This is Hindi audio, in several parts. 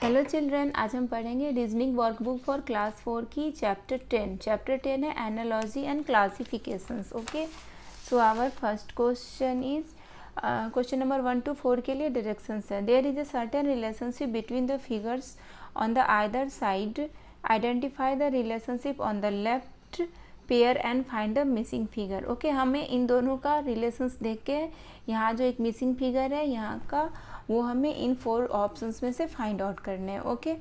हेलो चिल्ड्रन, आज हम पढ़ेंगे रीजनिंग वर्कबुक फॉर क्लास 4 की चैप्टर 10। चैप्टर 10 है analogy and classifications. Okay, so our first question is question number 1 to 4 के लिए डायरेक्शंस है। There is a certain relationship between the figures on the either side, identify the relationship on the left pair and find the missing figure. Okay, हमें इन दोनों का रिलेशंस देख के यहाँ जो एक मिसिंग फिगर है यहाँ का, वो हमें इन 4 ऑप्शंस में से फाइंड आउट करने हैं। ओके,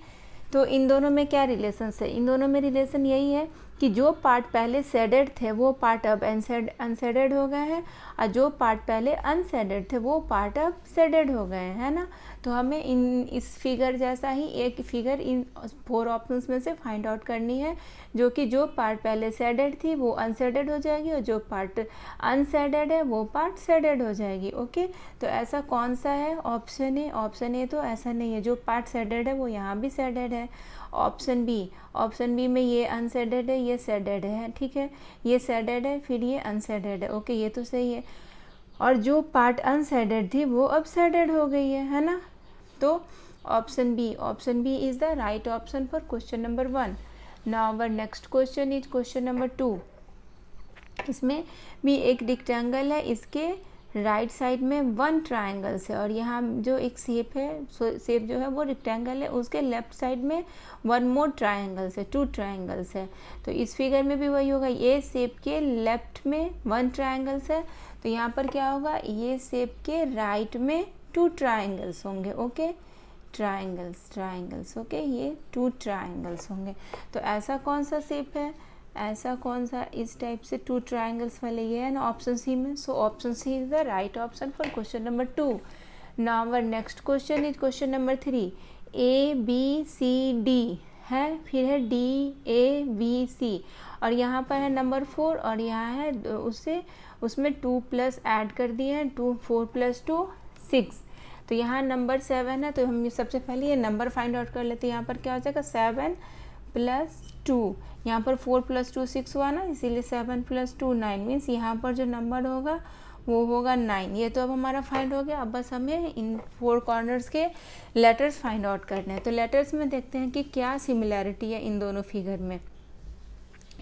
तो इन दोनों में क्या रिलेशंस है? इन दोनों में रिलेशन यही है कि जो पार्ट पहले शेडेड थे वो पार्ट अब अनशेडेड हो गए हैं, और जो पार्ट पहले अनशेडेड थे वो पार्ट अब शेडेड हो गए हैं, है ना। तो हमें इस फिगर जैसा ही एक फिगर इन 4 ऑप्शंस में से फाइंड आउट करनी है, जो कि जो पार्ट पहले शेडेड थी वो अनशेडेड हो जाएगी और जो पार्ट अनशेडेड है वो पार्ट शेडेड हो जाएगी। ओके, तो ऐसा कौन सा है? ऑप्शन ए तो ऐसा नहीं है, जो पार्ट शेडेड है वो यहाँ भी शेडेड है। ऑप्शन बी में ये अनशेडेड है, ये शेडेड है, ठीक है, ये शेडेड है फिर ये अनशेडेड है। ओके, ये तो सही है। और जो पार्ट अनशेडेड थी वो अब शेडेड हो गई है ना। तो option B is the right option for question number 1। Now our next question is question number 2। इसमें भी एक रेक्टेंगल है, इसके राइट साइड में 1 ट्रायंगल्स है, और यहाँ जो एक शेप है, शेप जो है वो रेक्टेंगल है, उसके लेफ्ट साइड में 1 मोर ट्रायंगल्स है, 2 ट्रायंगल्स है। तो इस फिगर में भी वही होगा, ये शेप के लेफ्ट में 1 ट्रायंगल्स है, तो यहाँ पर क्या होगा, ये शेप के राइट में 2 ट्रायंगल्स होंगे। ओके, ट्रायंगल्स ओके, ये 2 ट्रायंगल्स होंगे। तो ऐसा कौन सा शेप है, ऐसा कौन सा इस टाइप से 2 ट्रायंगल्स वाले, ये है ना ऑप्शन सी में। So option C is the right option for question number 2। Now our next question is question number 3। A B C D है, फिर है डी ए बी सी, और यहाँ पर है नंबर 4, और यहाँ है उसमें 2 प्लस ऐड कर दिए हैं, 4 + 2 6। तो यहाँ नंबर 7 है, तो हम सबसे पहले ये नंबर फाइंड आउट कर लेते हैं। यहाँ पर क्या हो जाएगा, 7 + 2, यहाँ पर 4 + 2 6 हुआ ना, इसीलिए 7 + 2 9, मीन्स यहाँ पर जो नंबर होगा वो होगा 9। ये तो अब हमारा फाइंड हो गया। अब बस हमें इन 4 कॉर्नर्स के लेटर्स फाइंड आउट करने हैं। तो लेटर्स में देखते हैं कि क्या सिमिलैरिटी है इन दोनों फिगर में।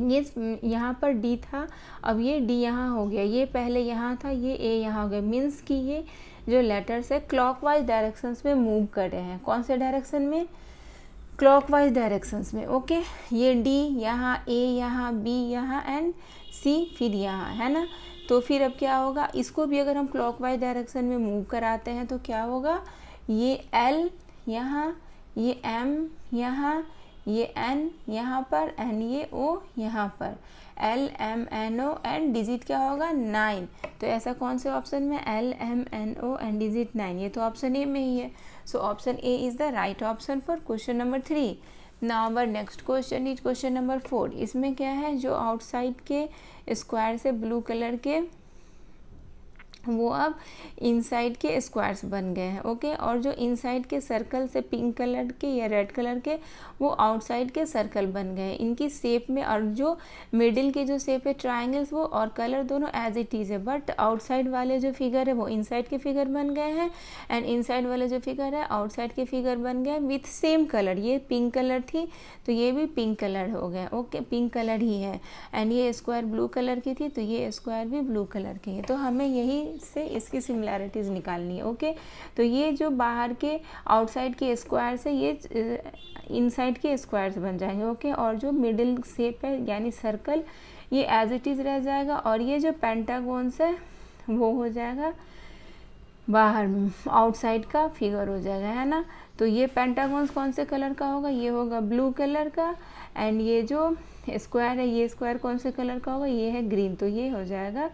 ये यहाँ पर डी था, अब ये डी यहाँ हो गया, ये पहले यहाँ था, ये ए यहाँ हो गया, मीन्स कि ये जो लेटर्स है क्लॉकवाइज डायरेक्शंस में मूव कर रहे हैं। कौन से डायरेक्शन में? क्लॉकवाइज डायरेक्शंस में। ओके, ये डी यहाँ, ए यहाँ, बी यहाँ एंड सी फिर यहाँ, है ना। तो फिर अब क्या होगा, इसको भी अगर हम क्लॉकवाइज डायरेक्शन में मूव कराते हैं तो क्या होगा, ये एल यहाँ, ये एम यहाँ, ये एन यहाँ पर एंड ये ओ यहाँ पर, L M N O and digit क्या होगा 9। तो ऐसा कौन से ऑप्शन में, L M N O and digit 9, ये तो ऑप्शन ए में ही है। So option A is the right option for question number 3। Now our next question is question number 4। इसमें क्या है, जो आउटसाइड के स्क्वायर से ब्लू कलर के वो अब इनसाइड के स्क्वायर्स बन गए हैं। ओके, और जो इनसाइड के सर्कल से पिंक कलर के या रेड कलर के वो आउटसाइड के सर्कल बन गए हैं इनकी शेप में, और जो मिडिल के जो शेप है ट्रायंगल्स वो और कलर दोनों एज इट इज़ है, बट आउटसाइड वाले जो फिगर है वो इनसाइड के फिगर बन गए हैं, एंड इनसाइड वाले जो फिगर है आउटसाइड के फिगर बन गए विथ सेम कलर। ये पिंक कलर थी तो ये भी पिंक कलर हो गया। ओके, पिंक कलर ही है, एंड ये स्क्वायर ब्लू कलर की थी तो ये स्क्वायर भी ब्लू कलर की है। तो हमें यही से इसकी सिमिलैरिटीज़ निकालनी है। ओके, तो ये जो बाहर के आउटसाइड के स्क्वायर से ये इनसाइड के स्क्वायर्स बन जाएंगे। ओके, और जो मिडिल शेप है यानी सर्कल ये एज इट इज़ रह जाएगा, और ये जो पेंटागोन्स है वो हो जाएगा बाहर आउटसाइड का फिगर हो जाएगा, है ना। तो ये पेंटागोन्स कौन से कलर का होगा, ये होगा ब्लू कलर का, एंड ये जो स्क्वायर है ये स्क्वायर कौन से कलर का होगा, ये है ग्रीन, तो ये हो जाएगा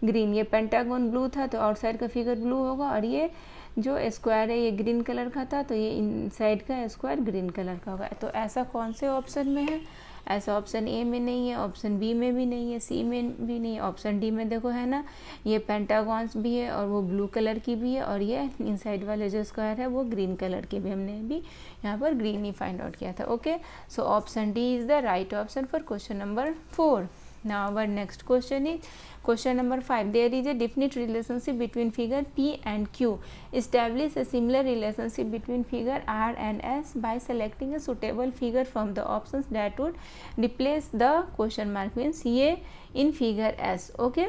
ग्रीन। ये पेंटागन ब्लू था तो आउटसाइड का फिगर ब्लू होगा, और ये जो स्क्वायर है ये ग्रीन कलर का था तो ये इनसाइड का स्क्वायर ग्रीन कलर का होगा। तो ऐसा कौन से ऑप्शन में है, ऐसा ऑप्शन ए में नहीं है, ऑप्शन बी में भी नहीं है, सी में भी नहीं है, ऑप्शन डी में देखो है ना, ये पेंटागॉन्स भी है और वो ब्लू कलर की भी है, और ये इनसाइड वाले जो स्क्वायर है वो ग्रीन कलर की भी, हमने भी यहाँ पर ग्रीन ही फाइंड आउट किया था। Okay, so option D is the right option for question number 4। Now our next question is question number 5. There is a definite relationship between figure P and Q. Establish a similar relationship between figure R and S by selecting a suitable figure from the options that would replace the question mark, means ये in figure S. Okay.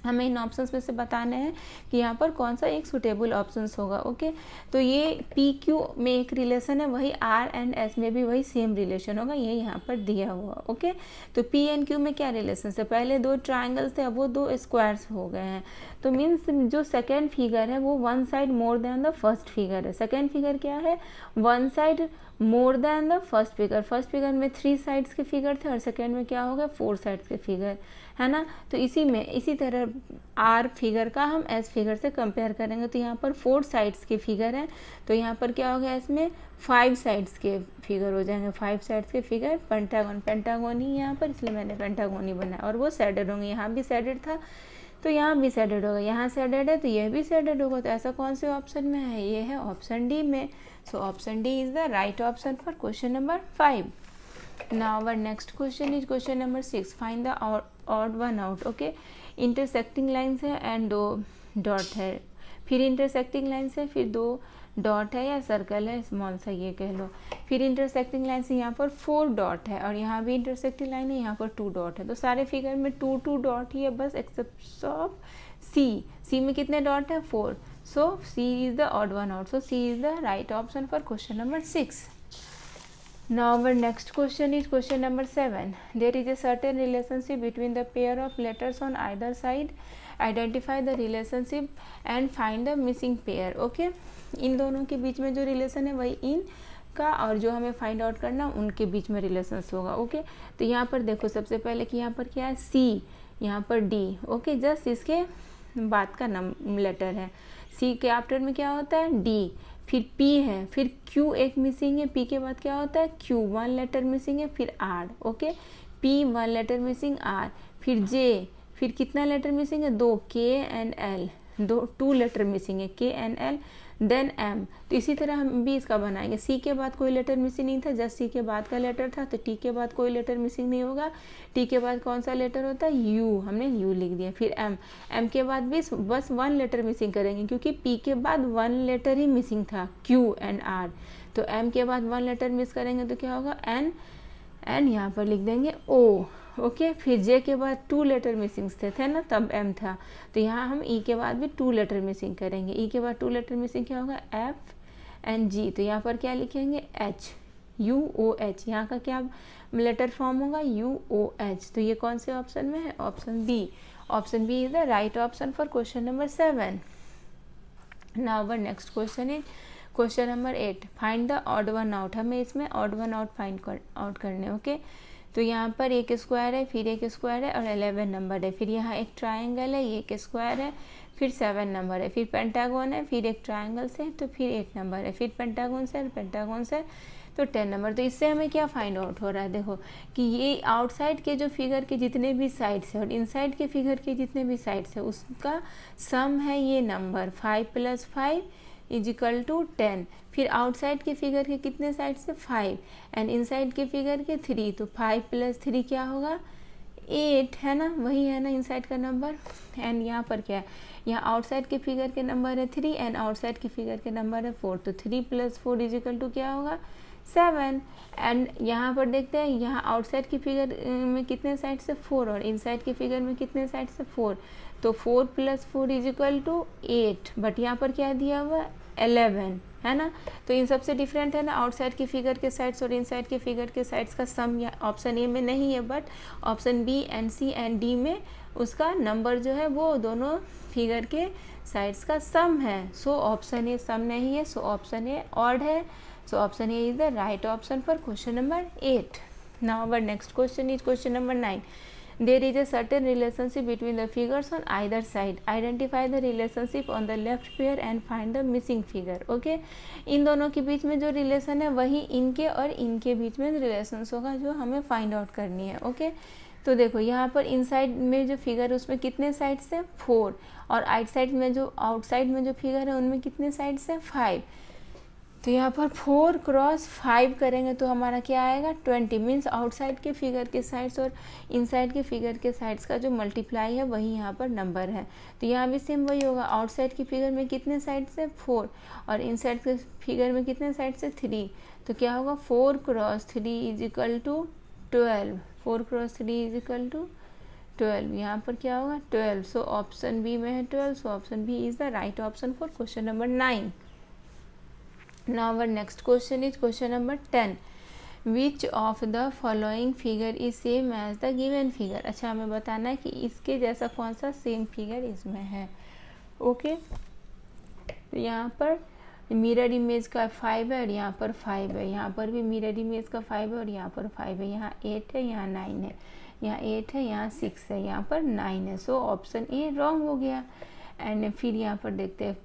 हमें इन ऑप्शंस में से बताना है कि यहाँ पर कौन सा एक सुटेबल ऑप्शंस होगा. ओके, तो ये पी क्यू में एक रिलेशन है, वही आर एंड एस में भी वही सेम रिलेशन होगा, ये यहाँ पर दिया हुआ. ओके, तो पी एंड क्यू में क्या रिलेशन है, पहले दो ट्राइंगल्स थे, अब वो दो स्क्वायर्स हो गए हैं. तो मीन्स जो सेकेंड फिगर है वो one side more than the first figure है. सेकेंड फिगर क्या है, one side more than the first figure. First figure में 3 साइड्स के फिगर थे और सेकेंड में क्या हो गया 4 साइड्स के फिगर, है ना. तो इसी तरह आर फिगर का हम एस फिगर से कंपेयर करेंगे. तो यहाँ पर 4 साइड्स के फिगर हैं, तो यहाँ पर क्या हो गया, इसमें 5 साइड्स के फिगर हो जाएंगे. 5 साइड्स के फिगर पेंटागन ही यहाँ पर, इसलिए मैंने पेंटागन ही बनाया. और वो सैडेड होंगे, यहाँ भी सैडेड था तो यहाँ भी सैडेड होगा, यहाँ सैडेड है तो यह भी सैडेड होगा. तो ऐसा कौन से ऑप्शन में है, ये है ऑप्शन डी में. So option D is the right option for question number 5. Now our next question is question number 6. Find the odd one out. Okay, intersecting lines है एंड 2 डॉट है, फिर इंटरसेक्टिंग लाइन्स है, फिर 2 डॉट है या सर्कल है स्मॉल सा ये कह लो. फिर इंटरसेक्टिंग लाइन से यहाँ पर 4 डॉट है और यहाँ भी इंटरसेक्टिंग लाइन है, यहाँ पर 2 डॉट है. तो सारे फिगर में 2 डॉट ही है बस, एक्सेप्ट ऑफ सी में कितने डॉट है 4. So C is the odd one out. So C is the right option for question number 6. Now our next question is question number 7. There is a certain relationship between the pair of letters on either side. Identify the relationship and find the missing pair. Okay, इन दोनों के बीच में जो रिलेशन है वही इन का, और जो हमें फाइंड आउट करना उनके बीच में रिलेशंस होगा. ओके, तो यहाँ पर देखो सबसे पहले कि यहाँ पर क्या है सी, यहाँ पर डी. ओके, जस्ट इसके बाद का लेटर है. सी के आफ्टर में क्या होता है डी, फिर P है, फिर Q एक मिसिंग है, P के बाद क्या होता है Q 1 लेटर मिसिंग है, फिर R. Okay, P 1 letter missing, R, फिर J, फिर कितना लेटर मिसिंग है 2, K and L, 2 letter missing है, K and L, then M. तो इसी तरह हम भी इसका बनाएंगे. C के बाद कोई लेटर मिसिंग नहीं था, जस्ट C के बाद का लेटर था, तो T के बाद कोई लेटर मिसिंग नहीं होगा. T के बाद कौन सा लेटर होता है U, हमने U लिख दिया. फिर M के बाद भी बस 1 लेटर मिसिंग करेंगे क्योंकि P के बाद 1 लेटर ही मिसिंग था, Q एंड R. तो M के बाद 1 लेटर मिस करेंगे तो क्या होगा N यहाँ पर लिख देंगे O. ओके, फिर J के बाद 2 लेटर मिसिंग थे ना, तब M था. तो यहाँ हम E के बाद भी 2 लेटर मिसिंग करेंगे. E के बाद 2 लेटर मिसिंग क्या होगा F एंड G. तो यहाँ पर क्या लिखेंगे H, U O H. यहाँ का क्या लेटर फॉर्म होगा U O H. तो ये कौन से ऑप्शन में है, option B. Option B is the right option for question number 7. Now our next question is question number 8. Find the odd one out. हमें इसमें odd one out find out करने. ओके, तो यहाँ पर एक स्क्वायर है, फिर एक स्क्वायर है और 11 नंबर है. फिर यहाँ एक ट्राइंगल है, ये एक स्क्वायर है, फिर 7 नंबर है. फिर पेंटागन है, फिर एक ट्राइंगल से, तो फिर 8 नंबर है. फिर पेंटागन से तो 10 नंबर. तो इससे हमें क्या फाइंड आउट हो रहा है, देखो कि ये आउटसाइड के जो फिगर के जितने भी साइड्स है और इनसाइड के फिगर के जितने भी साइड्स है उसका सम है ये नंबर 5 + 5 = 10. फिर आउटसाइड के फिगर के कितने साइड से 5 एंड इनसाइड के फिगर के 3. तो 5 + 3 क्या होगा 8, है ना, वही है ना इनसाइड का नंबर. एंड यहाँ पर क्या है, यहाँ आउटसाइड के फिगर के नंबर है 3 एंड आउटसाइड के फिगर के नंबर है 4. तो 3 + 4 = क्या होगा 7. एंड यहाँ पर देखते हैं यहाँ आउटसाइड के फिगर में कितने साइड से 4 और इनसाइड के फिगर में कितने साइड से 4. तो 4 + 4 = 8. बट यहाँ पर क्या दिया हुआ 11, है ना. तो इन सबसे डिफरेंट है ना आउटसाइड के फिगर के साइड्स और इनसाइड के फिगर के साइड्स का सम ऑप्शन ए में नहीं है, but option B and C and D में उसका नंबर जो है वो दोनों फिगर के साइड्स का सम है. सो ऑप्शन ए सम नहीं है, सो ऑप्शन ए ऑड है. So option A is the right option for question number 8. Now our next question is question number 9. There is a certain relationship between the figures on either side. Identify the relationship on the left pair and find the missing figure. Okay, इन दोनों के बीच में जो रिलेशन है वही इनके और इनके बीच में रिलेशंस होगा जो हमें फाइंड आउट करनी है. ओके, तो देखो यहाँ पर इनसाइड में जो फिगर है उसमें कितने साइड्स है 4 और आउटसाइड में जो फिगर है उनमें कितने साइड्स है 5. तो यहाँ पर 4 क्रॉस 5 करेंगे तो हमारा क्या आएगा 20, मीन्स आउटसाइड के फिगर के साइड्स और इनसाइड के फिगर के साइड्स का जो मल्टीप्लाई है वही यहाँ पर नंबर है। तो यहाँ भी सेम वही होगा, आउटसाइड के फिगर में कितने साइड से 4 और इनसाइड के फिगर में कितने साइड से 3, तो क्या होगा 4 cross 3 is equal to 12, 4 cross 3 is equal to 12, यहाँ पर क्या होगा 12। सो ऑप्शन बी में है 12, so option B is the right option for question number 9। Now our next question is question number 10. Which of the following figure is same as the given figure? अच्छा, हमें बताना है कि इसके जैसा कौन सा सेम फिगर इसमें है। ओके, तो यहाँ पर मिरर इमेज का 5 है और यहाँ पर 5 है, यहाँ पर भी मिरर इमेज का 5 है और यहाँ पर 5 है, यहाँ 8 है, यहाँ 9 है, यहाँ 8 है, यहाँ 6 है, यहाँ पर 9 है। सो ऑप्शन ए रॉन्ग हो गया। एंड फिर यहाँ पर देखते हैं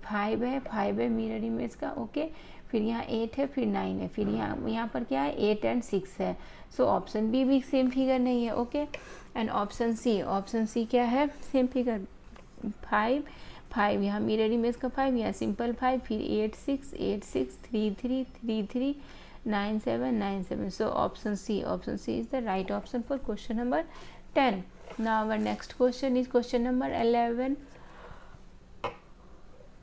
5 है मिरर इमेज का, ओके, फिर यहाँ 8 है, फिर 9 है, फिर यहाँ पर क्या है 8 एंड 6 है। सो ऑप्शन बी भी सेम फिगर नहीं है। ओके, एंड ऑप्शन सी क्या है सेम फिगर 5 यहाँ मिरर इमेज का 5, यहाँ सिंपल 5, फिर 8 6 3 3 3 3 9 7 9 7। So option C is the right option for question number 10। Now our next question is question number 11.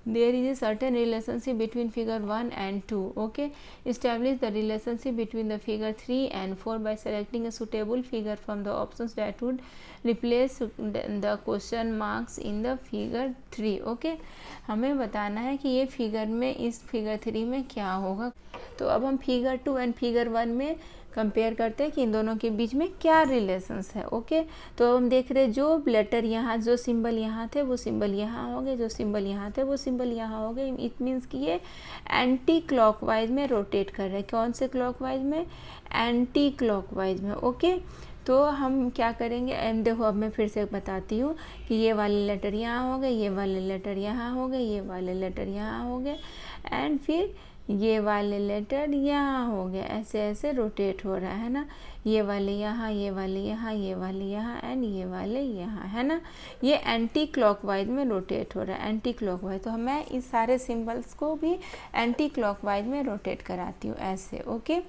There is a certain relationship between figure 1 and 2. Okay, establish the relationship between the figure 3 and 4 by selecting a suitable figure from the options that would replace the question marks in the figure 3. Okay, हमें बताना है कि ये फिगर में इस फिगर 3 में क्या होगा। तो अब हम फिगर 2 एंड फिगर 1 में कंपेयर करते हैं कि इन दोनों के बीच में क्या रिलेशंस है। ओके, तो हम देख रहे हैं जो लेटर यहाँ, जो सिंबल यहाँ थे वो सिंबल यहाँ हो गए, जो सिंबल यहाँ थे वो सिंबल यहाँ हो गए। इट मीन्स कि ये एंटी क्लॉकवाइज में रोटेट कर रहे हैं। कौन से क्लॉकवाइज में? एंटी क्लॉकवाइज में। ओके, तो हम क्या करेंगे, एंड देखो अब मैं फिर से बताती हूँ कि ये वाले लेटर यहाँ हो गए, ये वाले लेटर यहाँ हो गए, ये वाले लेटर यहाँ हो गए, एंड फिर ये वाले लेटर यहाँ हो गया। ऐसे ऐसे रोटेट हो रहा है ना, ये वाले यहाँ, ये वाले यहाँ, ये वाले यहाँ, एंड ये वाले यहाँ, है ना। ये एंटी क्लॉकवाइज में रोटेट हो रहा है, एंटी क्लॉकवाइज। तो मैं इस सारे सिंबल्स को भी एंटी क्लॉकवाइज में रोटेट कराती हूँ ऐसे। ओके,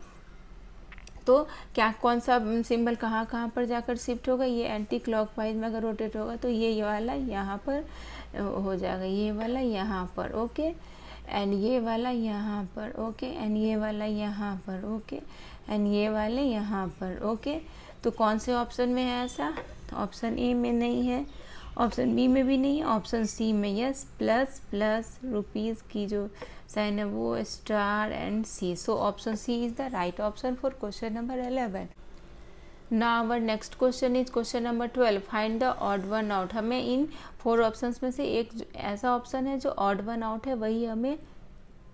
तो क्या कौन सा सिंबल कहाँ कहाँ पर जाकर शिफ्ट होगा? ये एंटी क्लॉकवाइज में अगर रोटेट होगा तो ये वाला यहाँ पर हो जाएगा, ये वाला यहाँ पर। ओके, एंड ये वाला यहाँ पर। ओके, एंड ये वाला यहाँ पर। ओके, एंड ये वाले यहाँ पर। ओके, तो कौन से ऑप्शन में है ऐसा? ऑप्शन ए में नहीं है, ऑप्शन बी में भी नहीं है, ऑप्शन सी में यस, प्लस प्लस रुपीज़ की जो साइन है वो star and C. So option C is the right option for question number 11। Now our next question is question number 12. Find the odd one out. हमें इन 4 ऑप्शंस में से एक ऐसा ऑप्शन है जो ऑड वन आउट है, वही हमें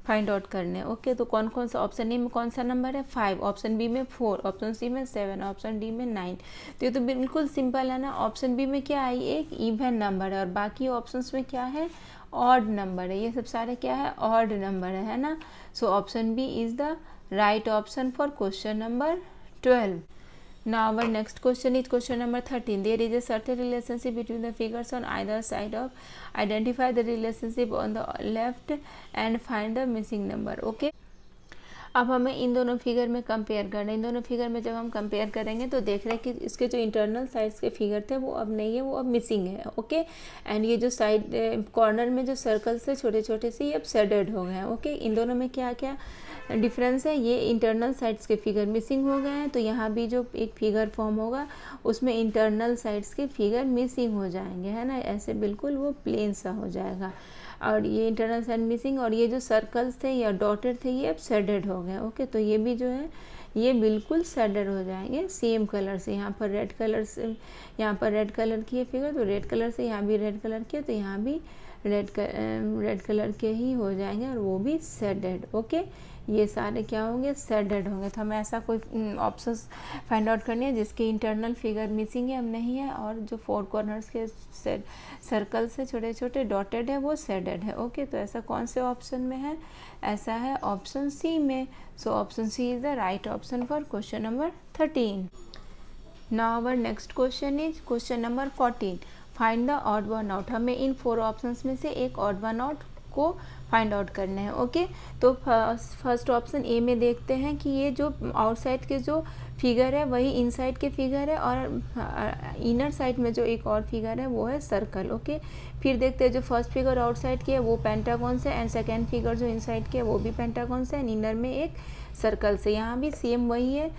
फाइंड आउट करने हैं। ओके, तो कौन कौन सा? ऑप्शन ए में कौन सा नंबर है? 5, ऑप्शन बी में 4, ऑप्शन सी में 7, ऑप्शन डी में 9। तो ये तो बिल्कुल सिंपल है ना। ऑप्शन बी में क्या है? एक इवन नंबर है और बाकी ऑप्शंस में क्या है? ऑड नंबर है। ये सब सारे क्या है? ऑड नंबर है ना। So option B is the right option for question number 12. Now our next question is question number 13. There is a certain relationship between the figures on either side of. Identify the relationship on the left and find the missing number. Okay. अब हमें इन दोनों फिगर में कंपेयर करना है। इन दोनों फिगर में जब हम कंपेयर करेंगे तो देख रहे हैं कि इसके जो इंटरनल साइड्स के फिगर थे वो अब नहीं है, वो अब मिसिंग है। ओके, एंड ये जो साइड कॉर्नर में जो सर्कल्स थे छोटे छोटे से, ये अब शेडेड हो गए हैं। ओके, इन दोनों में क्या क्या डिफरेंस है? ये इंटरनल साइड्स के फिगर मिसिंग हो गए हैं, तो यहाँ भी जो एक फिगर फॉर्म होगा उसमें इंटरनल साइड्स के फिगर मिसिंग हो जाएंगे, है ना। ऐसे बिल्कुल वो प्लेन सा हो जाएगा। और ये इंटरनल साइड मिसिंग, और ये जो सर्कल्स थे या डॉटेड थे ये अब शेडेड हो गए। ओके, तो ये भी जो है ये बिल्कुल शेडेड हो जाएंगे सेम कलर से। यहाँ पर रेड कलर से, यहाँ पर रेड कलर की है फिगर तो रेड कलर से, यहाँ भी रेड कलर की है तो यहाँ भी रेड कलर के ही हो जाएंगे और वो भी शेडेड। ओके, ये सारे क्या होंगे? शेडेड होंगे। तो हमें ऐसा कोई ऑप्शंस फाइंड आउट करनी है जिसके इंटरनल फिगर मिसिंग है, अब नहीं है, और जो 4 कॉर्नर्स के सर्कल से छोटे छोटे डॉटेड है वो शेडेड है। ओके, तो ऐसा कौन से ऑप्शन में है? ऐसा है ऑप्शन सी में। So option C is the right option for question number 13. Now our next question is question number 14. Find the odd one out. हमें इन 4 ऑप्शंस में से एक ऑड वन आउट को फाइंड आउट करने हैं। ओके, तो फर्स्ट ऑप्शन ए में देखते हैं कि ये जो आउटसाइड के जो फिगर है वही इनसाइड के फिगर है, और इनर साइड में जो एक और फिगर है वो है सर्कल। ओके, फिर देखते हैं जो फर्स्ट फिगर आउटसाइड की है वो पेंटागन से, एंड सेकेंड फिगर जो इनसाइड की है वो भी पेंटागन से, एंड इनर में एक सर्कल से। यहाँ भी सेम वही है,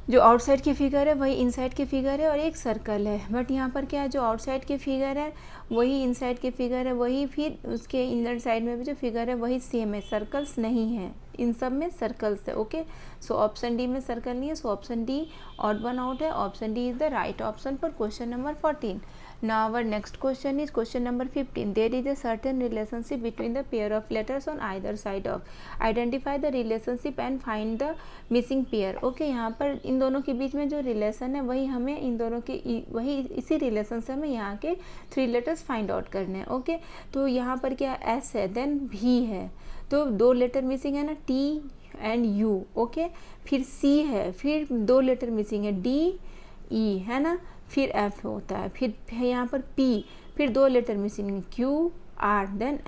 जो आउटसाइड की फिगर है वही इनसाइड की फिगर है और एक सर्कल है। बट यहाँ पर क्या है, जो आउटसाइड की फिगर है वही इनसाइड की फिगर है, वही फिर उसके इनर साइड में भी जो फिगर है वही सेम है, सर्कल्स नहीं है, इन सब में सर्कल्स है। ओके, सो ऑप्शन डी में सर्कल नहीं है, so option D odd one out है। Option D is the right option for question number 14. Now our next question is question number 15. There is a certain relationship between the pair of letters on either side of. Identify the relationship and find the missing pair. Okay, यहाँ पर इन दोनों के बीच में जो रिलेशन है वही हमें इन दोनों के वही इसी रिलेशन से हमें यहाँ के 3 लेटर्स फाइंड आउट करने हैं। ओके, तो यहाँ पर क्या एस है, देन भी है, तो 2 लेटर मिसिंग है ना, टी एंड यू। ओके, फिर सी है, फिर 2 लेटर मिसिंग है, डी ई है ना, फिर एफ होता है, फिर यहाँ पर पी, फिर 2 लेटर मिसिंग है, क्यू आर, देन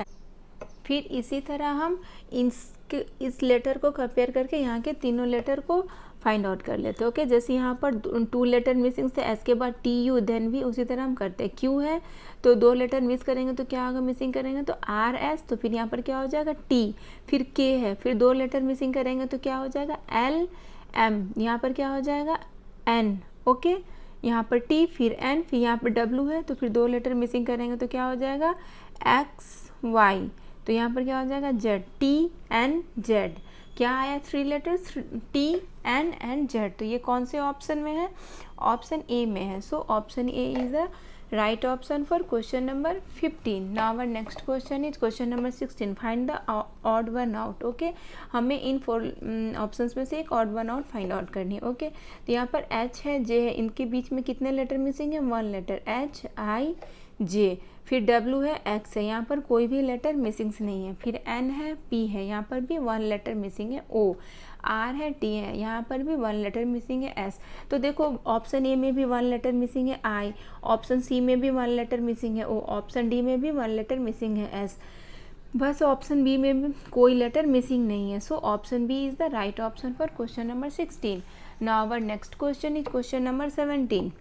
फिर इसी तरह हम इस लेटर को कंपेयर करके यहाँ के तीनों लेटर को फाइंड आउट कर लेते हैं। ओके, जैसे यहाँ पर 2 लेटर मिसिंग से एस के बाद टी यू, देन भी उसी तरह हम करते हैं। क्यू है तो 2 लेटर मिस करेंगे तो क्या होगा, मिसिंग करेंगे तो आर एस, तो फिर यहाँ पर क्या हो जाएगा टी, फिर के है, फिर 2 लेटर मिसिंग करेंगे तो क्या हो जाएगा एल एम, यहाँ पर क्या हो जाएगा एन। ओके, यहाँ पर टी, फिर एन, फिर यहाँ पर डब्ल्यू है, तो फिर 2 लेटर मिसिंग करेंगे तो क्या हो जाएगा एक्स वाई, तो यहाँ पर क्या हो जाएगा जेड, टी एन जेड। क्या आया 3 letters, T N and Z, तो ये कौन से ऑप्शन में है, ऑप्शन ए में है। So option A is the right option for question number 15. Now our next question is question number 16. Find the odd one out. Okay, हमें इन 4 ऑप्शंस में से एक odd one out find out करनी है। ओके, तो यहाँ पर एच है, जे है, इनके बीच में कितने लेटर मिसिंग है, 1 लेटर, एच आई जे, फिर डब्ल्यू है, एक्स है, यहाँ पर कोई भी लेटर मिसिंग नहीं है, फिर एन है, पी है, यहाँ पर भी 1 लेटर मिसिंग है, ओ, आर है, टी है, यहाँ पर भी 1 लेटर मिसिंग है, एस। तो देखो ऑप्शन ए में भी 1 लेटर मिसिंग है, आई, ऑप्शन सी में भी 1 लेटर मिसिंग है, ओ, ऑप्शन डी में भी 1 लेटर मिसिंग है, एस, बस ऑप्शन बी में भी कोई लेटर मिसिंग नहीं है। So option B is the right option for question number 16. Now our next question is question number 17.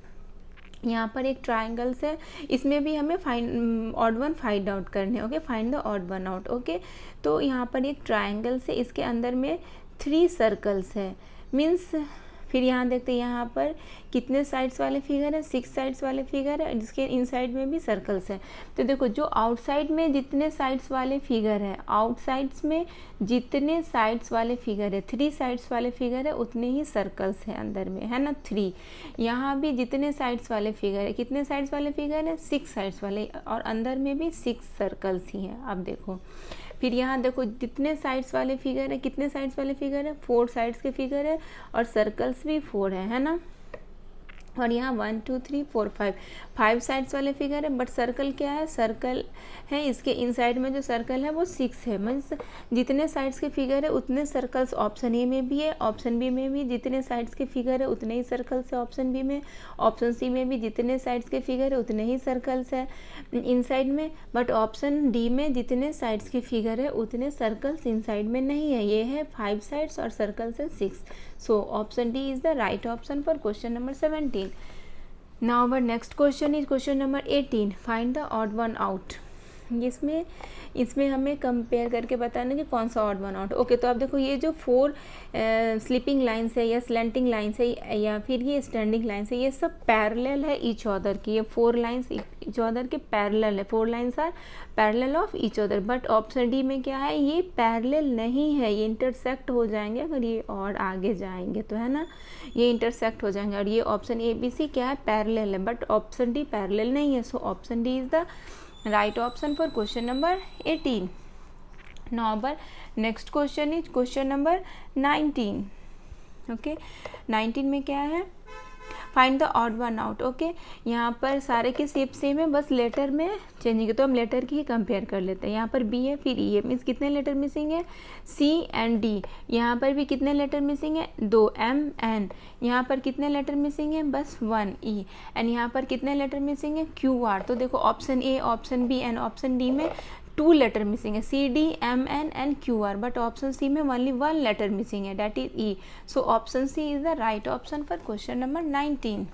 यहाँ पर एक ट्राइंगल्स है, इसमें भी हमें ऑड वन फाइंड आउट करने। Okay, find the odd one out. Okay, तो यहाँ पर एक ट्राइंगल्स है, इसके अंदर में 3 सर्कल्स है, मीन्स फिर यहाँ देखते हैं यहाँ पर कितने साइड्स वाले फिगर है, 6 साइड्स वाले फिगर है, जिसके इनसाइड में भी सर्कल्स है। तो देखो जो आउटसाइड में जितने साइड्स वाले फिगर है, आउटसाइड्स में जितने साइड्स वाले फिगर है, 3 साइड्स वाले फिगर है, उतने ही सर्कल्स है अंदर में, है ना 3। यहाँ भी जितने साइड्स वाले फिगर है, कितने साइड्स वाले फिगर है, 6 साइड्स वाले, और अंदर में भी 6 सर्कल्स ही हैं। अब देखो फिर यहाँ देखो जितने साइड्स वाले फिगर है, कितने साइड्स वाले फिगर है, 4 साइड्स के फिगर है, और सर्कल्स भी 4 है ना। और यहाँ 1 2 3 4 5 साइड्स वाले फिगर है, बट सर्कल क्या है, सर्कल है, इसके इनसाइड में जो सर्कल है वो 6 है। मीन्स जितने साइड्स के फिगर है उतने सर्कल्स ऑप्शन ए में भी है, ऑप्शन बी में भी जितने साइड्स के फिगर है उतने ही सर्कल्स है ऑप्शन बी में, ऑप्शन सी में भी जितने साइड्स के फिगर है उतने ही सर्कल्स है इनसाइड में, बट ऑप्शन डी में जितने साइड्स के फिगर है उतने सर्कल्स इनसाइड में नहीं है। ये है 5 साइड्स और सर्कल्स है 6। So option D is the right option for question number 17. Now our next question is question number 18. Find the odd one out. इसमें हमें कंपेयर करके बताना कि कौन सा ऑड वन आउट। ओके, तो आप देखो ये जो 4 स्लीपिंग लाइन्स है या स्लैंटिंग लाइन्स है या फिर ये स्टैंडिंग लाइन्स है, ये सब पैरेलल है ईच अदर की। ये 4 लाइन्स ईच अदर के पैरेलल है, 4 lines are parallel of each other. But option D में क्या है, ये पैरेलल नहीं है, ये इंटरसेक्ट हो जाएंगे अगर ये और आगे जाएंगे तो, है ना, ये इंटरसेक्ट हो जाएंगे। और ये ऑप्शन ए बी सी क्या है, पैरेलल है, बट ऑप्शन डी पैरेलल नहीं है। So option D is the right option for question number 18. Now our next question is question number 19. Okay, 19 में क्या है, find the odd one out. Okay, यहाँ पर सारे के शेप सेम है, बस लेटर में चेंजिंग है, तो हम लेटर की ही कंपेयर कर लेते हैं। यहाँ पर बी है, फिर ई है, मीन्स कितने लेटर मिसिंग है, सी एंड डी। यहाँ पर भी कितने लेटर मिसिंग है, 2, एम एन। यहाँ पर कितने लेटर मिसिंग है, बस 1 ई। एंड यहाँ पर कितने लेटर मिसिंग है, क्यू आर। तो देखो option A, option B and option D में 2 लेटर मिसिंग है, CDMN and QR, but option C में ओनली 1 लेटर मिसिंग है, that is E. So option C is the right option for question number 19.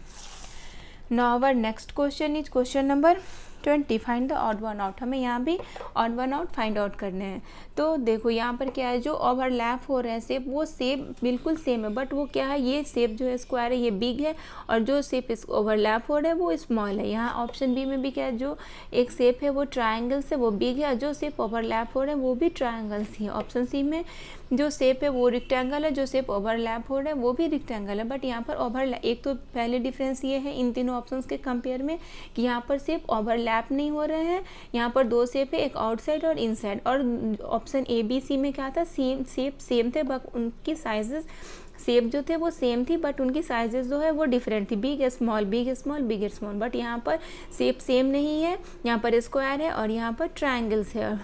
Now our next question is question number 20. Find the odd one out. हमें यहाँ भी odd one out find out करने हैं. तो देखो यहाँ पर क्या है, जो ओवरलैप हो रहे हैं शेप, वो शेप बिल्कुल सेम है, बट वो क्या है, ये शेप जो है स्क्वायर है ये बिग है, और जो शेप ओवरलैप हो रहा है वो स्मॉल है. यहाँ ऑप्शन बी में भी क्या है, जो एक शेप है वो ट्राइंगल से वो बिग है, और जो शेप ओवरलैप हो रहे हैं वो भी ट्राइंगल्स ही है. ऑप्शन सी में जो शेप है वो रेक्टेंगल है, जो शेप ओवरलैप हो रहा है वो भी रेक्टेंगल है, बट यहाँ पर ओवरलैप, एक तो पहले डिफरेंस ये है इन तीनों ऑप्शंस के कंपेयर में कि यहाँ पर शेप ओवरलैप नहीं हो रहे हैं. यहाँ पर 2 शेप है, एक आउटसाइड और इनसाइड. और ऑप्शन ए बी सी में क्या था, शेप सेम थे, बट उनकी साइजेस शेप जो थे वो सेम थी, बट उनकी साइजेस जो है वो डिफरेंट थी, big small big small big small. But यहाँ पर शेप सेम नहीं है, यहाँ पर स्क्वायर है और यहाँ पर ट्राइंगल्स है,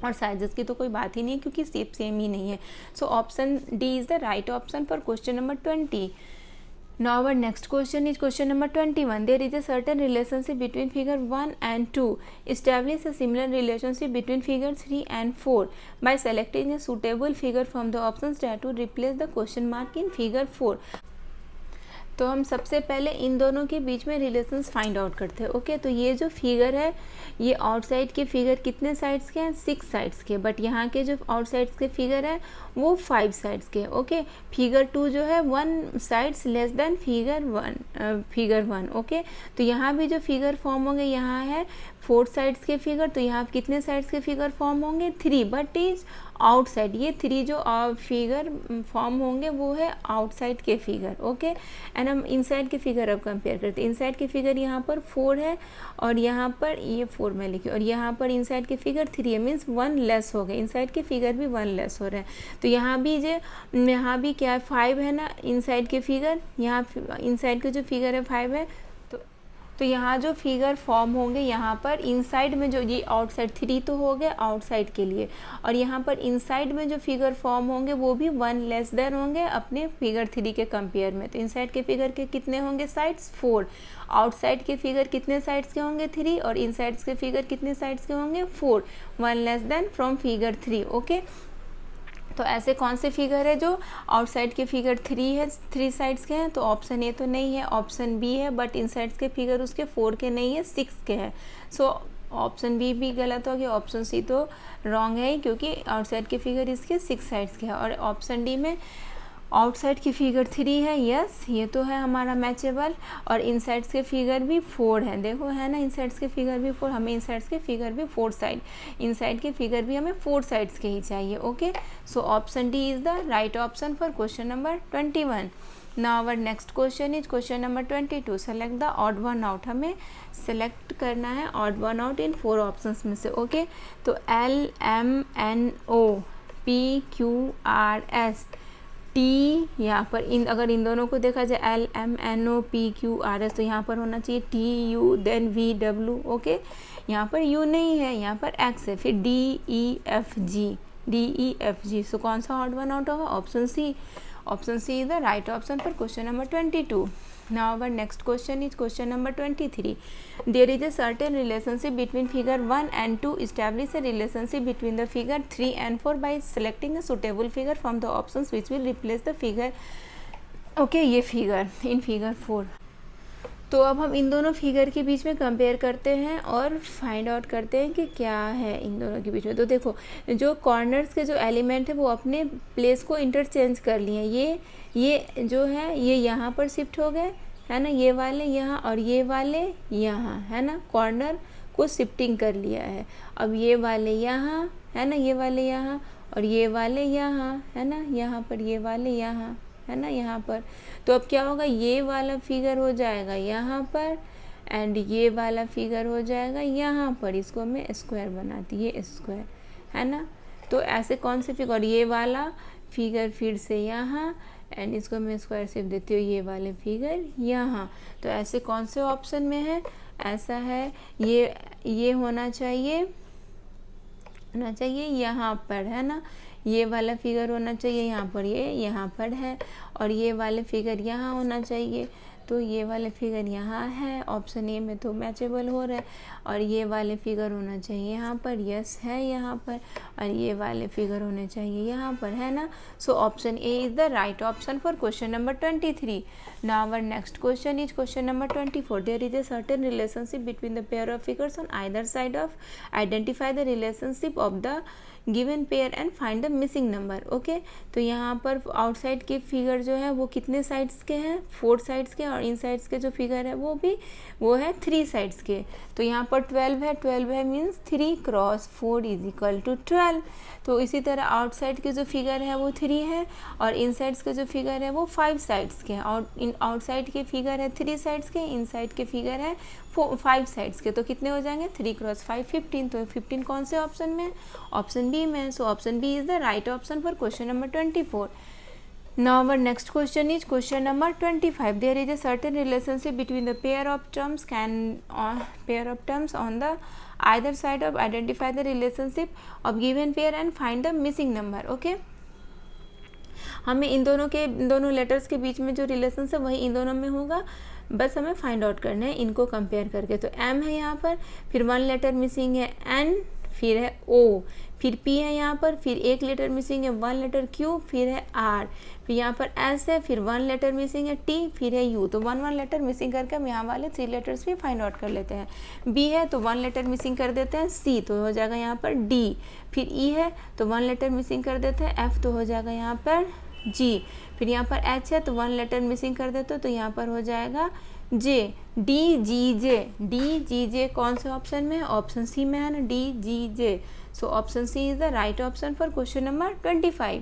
और साइजेस की तो कोई बात ही नहीं है क्योंकि शेप सेम ही नहीं है. So option D is the right option for question number 20. Now our next question is question number 21. There is a certain relationship between figure 1 and 2. Establish a similar relationship between figure 3 and 4 by selecting a suitable figure from the options that would replace the question mark in figure 4. तो हम सबसे पहले इन दोनों के बीच में रिलेशंस फाइंड आउट करते हैं. ओके, तो ये जो फिगर है ये आउटसाइड के फिगर कितने साइड्स के हैं, 6 साइड्स के, बट यहाँ के जो आउटसाइड्स के फिगर है वो 5 साइड्स के. ओके, फिगर 2 जो है 1 sides less than figure 1. Okay, तो यहाँ भी जो फिगर फॉर्म होंगे, यहाँ है 4 साइड्स के फिगर, तो यहाँ कितने साइड्स के फिगर फॉर्म होंगे, 3, बट इज आउटसाइड. ये 3 जो फिगर फॉर्म होंगे वो है आउटसाइड के फिगर. ओके, एंड हम इनसाइड के फिगर अब कंपेयर करते हैं. इनसाइड के फिगर यहाँ पर 4 है और यहाँ पर ये 4 में लिखी, और यहाँ पर इनसाइड के फिगर 3 है, मीन्स 1 लेस हो गए. इनसाइड के फिगर भी 1 लेस हो रहे हैं. तो यहाँ भी क्या है, 5 है ना इनसाइड के फिगर, यहाँ इनसाइड के जो फिगर है 5 है. तो यहाँ जो फिगर फॉर्म होंगे, यहाँ पर इनसाइड में जो ये आउटसाइड 3 तो हो गए आउटसाइड के लिए, और यहाँ पर इनसाइड में जो फिगर फॉर्म होंगे वो भी 1 लेस देन होंगे अपने फिगर 3 के कंपेयर में. तो इनसाइड के फिगर के कितने होंगे साइड्स, 4. आउटसाइड के फिगर कितने साइड्स के होंगे, 3, और इनसाइड के फिगर कितने साइड्स के होंगे, 4. 1 less than from figure 3. Okay, तो ऐसे कौन से फिगर है जो आउटसाइड के फिगर 3 है, 3 साइड्स के हैं, तो ऑप्शन ए तो नहीं है, ऑप्शन बी है, बट इनसाइड्स के फिगर उसके 4 के नहीं है, 6 के हैं. सो ऑप्शन बी भी गलत हो गया, ऑप्शन सी तो रॉन्ग है क्योंकि आउटसाइड के फिगर इसके 6 साइड्स के हैं. और ऑप्शन डी में आउटसाइड की फिगर 3 है, यस ये तो है हमारा मैचेबल, और इनसाइड्स के फिगर भी 4 है, देखो है ना, इनसाइड्स के फिगर भी 4, हमें इनसाइड्स के फिगर भी 4 साइड, इनसाइड के फिगर भी हमें 4 साइड्स के ही चाहिए. Okay, so option D is the right option for question number 21. Now our next question is question number 22. Select the odd one out. हमें सेलेक्ट करना है ऑड वन आउट इन 4 ऑप्शंस में से. ओके, तो LMNO PQRS T, यहाँ पर अगर इन दोनों को देखा जाए LMNO PQRS, तो यहाँ पर होना चाहिए TU देन VW. ओके, यहाँ पर U नहीं है, यहाँ पर X है, फिर DEFG. सो कौन सा ऑड वन आउट होगा, option C. Option C is the right option for question number 22. Now our next question is question number 23. There is a certain relationship between figure 1 and 2. Establish a relationship between the figure 3 and 4 by selecting a suitable figure from the options which will replace the figure. Okay, ये figure in figure 4. तो अब हम इन दोनों फिगर के बीच में कंपेयर करते हैं और फाइंड आउट करते हैं कि क्या है इन दोनों के बीच में. तो देखो, जो कॉर्नर्स के जो एलिमेंट है वो अपने प्लेस को इंटरचेंज कर लिए. ये जो है ये यहाँ पर शिफ्ट हो गए, है ना, ये वाले यहाँ और ये वाले यहाँ, है ना, कॉर्नर को शिफ्टिंग कर लिया है. अब ये वाले यहाँ, है ना, ये वाले यहाँ और ये वाले यहाँ, है ना, यहाँ पर ये वाले यहाँ, है ना, यहाँ पर. तो अब क्या होगा, ये वाला फिगर हो जाएगा यहाँ पर एंड ये वाला फिगर हो जाएगा यहाँ पर. इसको मैं स्क्वायर बनाती, ये स्क्वायर, है ना. तो ऐसे कौन से फिगर, ये वाला फिगर फिर से यहाँ एंड इसको मैं स्क्वायर शेप देती हूँ, ये वाले फिगर यहाँ. तो ऐसे कौन से ऑप्शन में है, ऐसा है ये होना चाहिए यहाँ पर, है ना, ये वाला फिगर होना चाहिए यहाँ पर, ये यहाँ पर है, और ये वाले फिगर यहाँ होना चाहिए. तो ये वाले फिगर यहाँ है, ऑप्शन ए में तो मैचेबल हो रहा है, और ये वाले फिगर होना चाहिए यहाँ पर, यस है यहाँ पर, और ये वाले फिगर होने चाहिए यहाँ पर, है ना। So option A is the right option for question number 23. Now our next question is question number 24. There is a certain relationship between the pair of figures on either side of, identify the relationship of the given pair and find the missing number. Okay तो यहाँ पर आउटसाइड के फिगर जो है वो कितने साइड्स के हैं, 4 साइड्स के, और इन साइड्स के जो फिगर है वो है 3 साइड्स के। तो यहाँ पर 12 है means 3 cross 4 is equal to 12। तो इसी तरह आउटसाइड के जो फिगर है वो 3 है, और इन साइड्स के जो फिगर है वो 5 साइड्स के हैं, और इन आउटसाइड के फिगर है 3 साइड्स के, इन साइड के फिगर है 5 साइड्स के। तो कितने हो जाएंगे, 3 क्रॉस 5 15। तो 15 कौन से ऑप्शन में, ऑप्शन बी में। So option B is the right option for question number 24. Now our next question is question number 25. There is a certain relationship between the pair of terms on the either side of, identify the relationship of given pair and find the missing number. Okay, हमें इन दोनों लेटर्स के बीच में जो रिलेशन है वही इन दोनों में होगा, बस हमें फाइंड आउट करना है इनको कंपेयर करके। तो एम है यहाँ पर, फिर 1 लेटर मिसिंग है एन, फिर है ओ, फिर पी है यहाँ पर, फिर 1 लेटर मिसिंग है 1 लेटर क्यू, फिर है आर, फिर यहाँ पर एस है, फिर 1 लेटर मिसिंग है टी, फिर है यू। तो 1 लेटर मिसिंग करके हम यहाँ वाले 3 लेटर्स भी फाइंड आउट कर लेते हैं। बी है तो 1 लेटर मिसिंग कर देते हैं सी, तो हो जाएगा यहाँ पर डी। फिर ई है तो 1 लेटर मिसिंग कर देते हैं एफ, तो हो जाएगा यहाँ पर जी। फिर यहाँ पर एच है तो 1 लेटर मिसिंग कर देते हो तो यहाँ पर हो जाएगा जे। डी जी जे कौन से ऑप्शन में है, ऑप्शन सी में है ना, D G J. So option C is the right option for question number 25.